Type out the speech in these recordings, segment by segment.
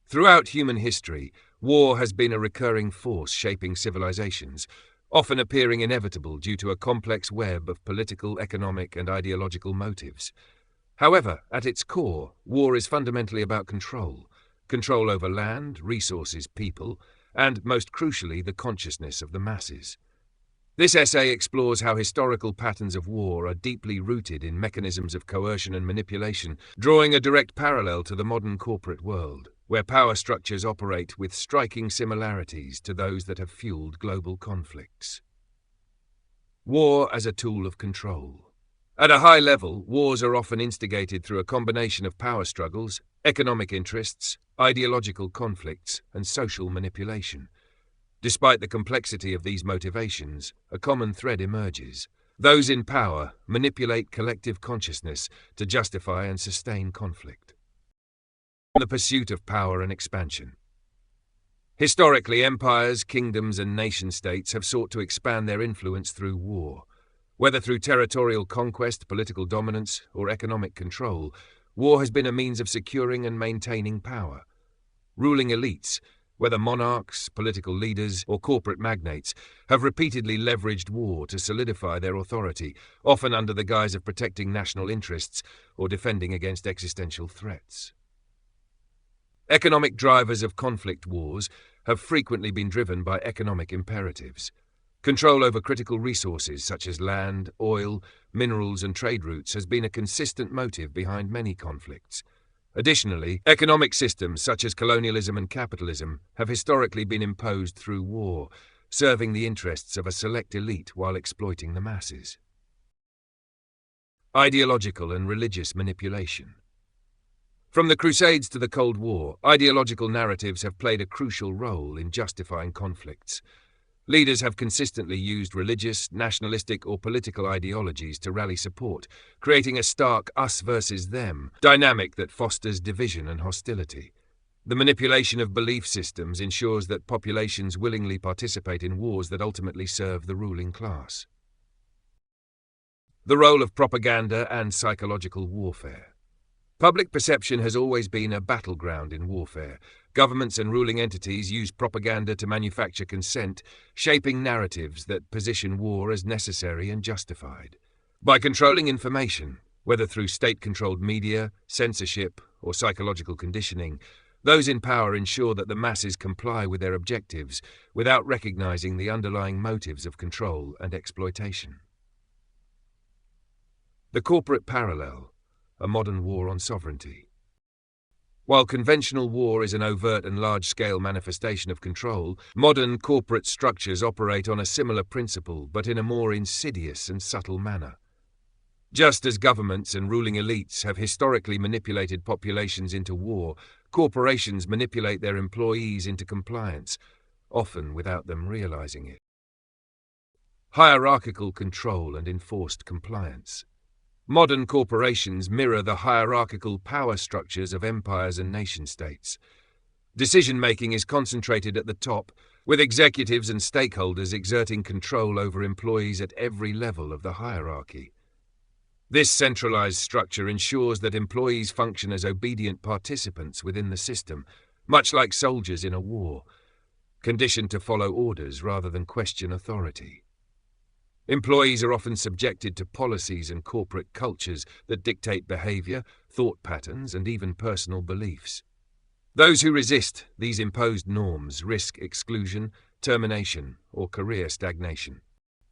Throughout human history, war has been a recurring force shaping civilizations, often appearing inevitable due to a complex web of political, economic, and ideological motives. However, at its core, war is fundamentally about control. Control over land, resources, people, and, most crucially, the consciousness of the masses. This essay explores how historical patterns of war are deeply rooted in mechanisms of coercion and manipulation, drawing a direct parallel to the modern corporate world, where power structures operate with striking similarities to those that have fueled global conflicts. War as a tool of control. At a high level, wars are often instigated through a combination of power struggles, economic interests, ideological conflicts, and social manipulation. Despite the complexity of these motivations, a common thread emerges. Those in power manipulate collective consciousness to justify and sustain conflict. The pursuit of power and expansion. Historically, empires, kingdoms, and nation-states have sought to expand their influence through war. Whether through territorial conquest, political dominance, or economic control, war has been a means of securing and maintaining power. Ruling elites, whether monarchs, political leaders, or corporate magnates, have repeatedly leveraged war to solidify their authority, often under the guise of protecting national interests or defending against existential threats. Economic drivers of conflict wars have frequently been driven by economic imperatives. Control over critical resources such as land, oil, minerals, and trade routes has been a consistent motive behind many conflicts. Additionally, economic systems such as colonialism and capitalism have historically been imposed through war, serving the interests of a select elite while exploiting the masses. Ideological and religious manipulation. From the Crusades to the Cold War, ideological narratives have played a crucial role in justifying conflicts. Leaders have consistently used religious, nationalistic, or political ideologies to rally support, creating a stark us versus them dynamic that fosters division and hostility. The manipulation of belief systems ensures that populations willingly participate in wars that ultimately serve the ruling class. The role of propaganda and psychological warfare. Public perception has always been a battleground in warfare. Governments and ruling entities use propaganda to manufacture consent, shaping narratives that position war as necessary and justified. By controlling information, whether through state-controlled media, censorship, or psychological conditioning, those in power ensure that the masses comply with their objectives without recognizing the underlying motives of control and exploitation. The corporate parallel. A modern war on sovereignty. While conventional war is an overt and large-scale manifestation of control, modern corporate structures operate on a similar principle but in a more insidious and subtle manner. Just as governments and ruling elites have historically manipulated populations into war, corporations manipulate their employees into compliance, often without them realizing it. Hierarchical control and enforced compliance. Modern corporations mirror the hierarchical power structures of empires and nation-states. Decision-making is concentrated at the top, with executives and stakeholders exerting control over employees at every level of the hierarchy. This centralized structure ensures that employees function as obedient participants within the system, much like soldiers in a war, conditioned to follow orders rather than question authority. Employees are often subjected to policies and corporate cultures that dictate behavior, thought patterns, and even personal beliefs. Those who resist these imposed norms risk exclusion, termination, or career stagnation.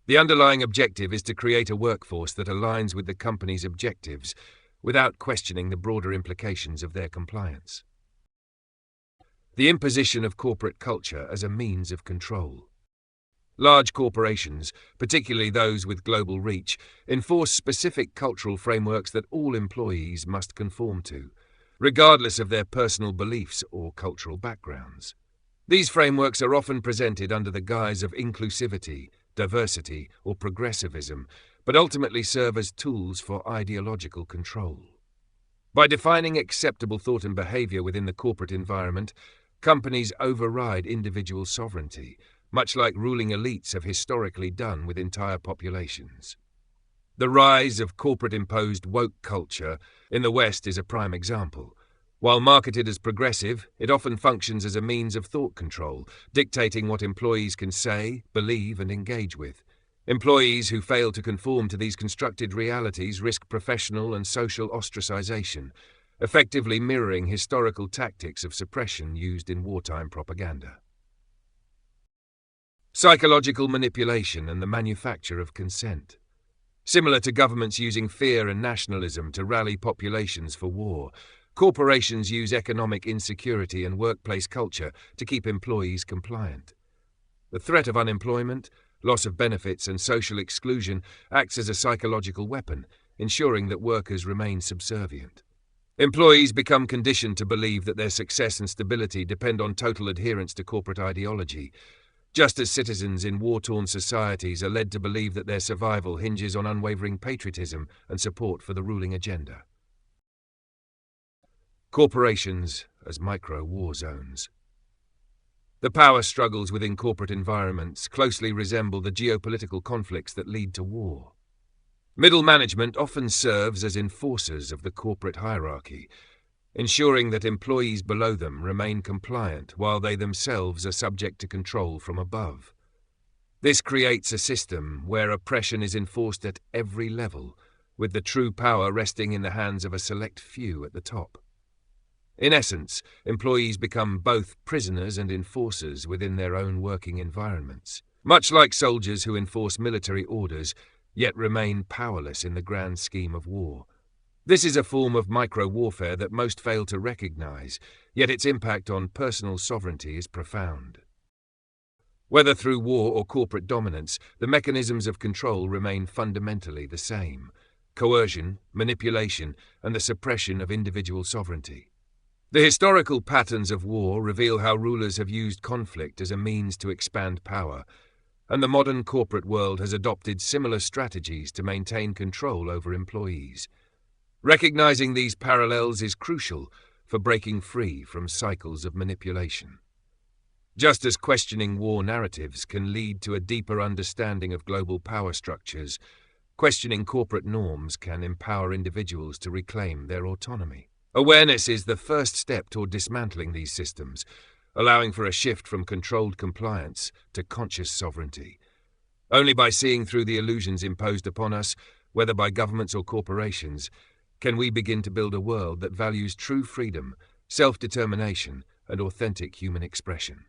The underlying objective is to create a workforce that aligns with the company's objectives without questioning the broader implications of their compliance. The imposition of corporate culture as a means of control. Large corporations, particularly those with global reach, enforce specific cultural frameworks that all employees must conform to, regardless of their personal beliefs or cultural backgrounds. These frameworks are often presented under the guise of inclusivity, diversity, or progressivism, but ultimately serve as tools for ideological control. By defining acceptable thought and behavior within the corporate environment, companies override individual sovereignty, much like ruling elites have historically done with entire populations. The rise of corporate-imposed woke culture in the West is a prime example. While marketed as progressive, it often functions as a means of thought control, dictating what employees can say, believe, and engage with. Employees who fail to conform to these constructed realities risk professional and social ostracization, effectively mirroring historical tactics of suppression used in wartime propaganda. Psychological manipulation and the manufacture of consent. Similar to governments using fear and nationalism to rally populations for war, corporations use economic insecurity and workplace culture to keep employees compliant. The threat of unemployment, loss of benefits, and social exclusion acts as a psychological weapon, ensuring that workers remain subservient. Employees become conditioned to believe that their success and stability depend on total adherence to corporate ideology, just as citizens in war-torn societies are led to believe that their survival hinges on unwavering patriotism and support for the ruling agenda. Corporations as micro-war zones. The power struggles within corporate environments closely resemble the geopolitical conflicts that lead to war. Middle management often serves as enforcers of the corporate hierarchy, ensuring that employees below them remain compliant while they themselves are subject to control from above. This creates a system where oppression is enforced at every level, with the true power resting in the hands of a select few at the top. In essence, employees become both prisoners and enforcers within their own working environments, much like soldiers who enforce military orders, yet remain powerless in the grand scheme of war. This is a form of micro-warfare that most fail to recognize, yet its impact on personal sovereignty is profound. Whether through war or corporate dominance, the mechanisms of control remain fundamentally the same: coercion, manipulation, and the suppression of individual sovereignty. The historical patterns of war reveal how rulers have used conflict as a means to expand power, and the modern corporate world has adopted similar strategies to maintain control over employees. Recognizing these parallels is crucial for breaking free from cycles of manipulation. Just as questioning war narratives can lead to a deeper understanding of global power structures, questioning corporate norms can empower individuals to reclaim their autonomy. Awareness is the first step toward dismantling these systems, allowing for a shift from controlled compliance to conscious sovereignty. Only by seeing through the illusions imposed upon us, whether by governments or corporations, can we begin to build a world that values true freedom, self-determination, and authentic human expression.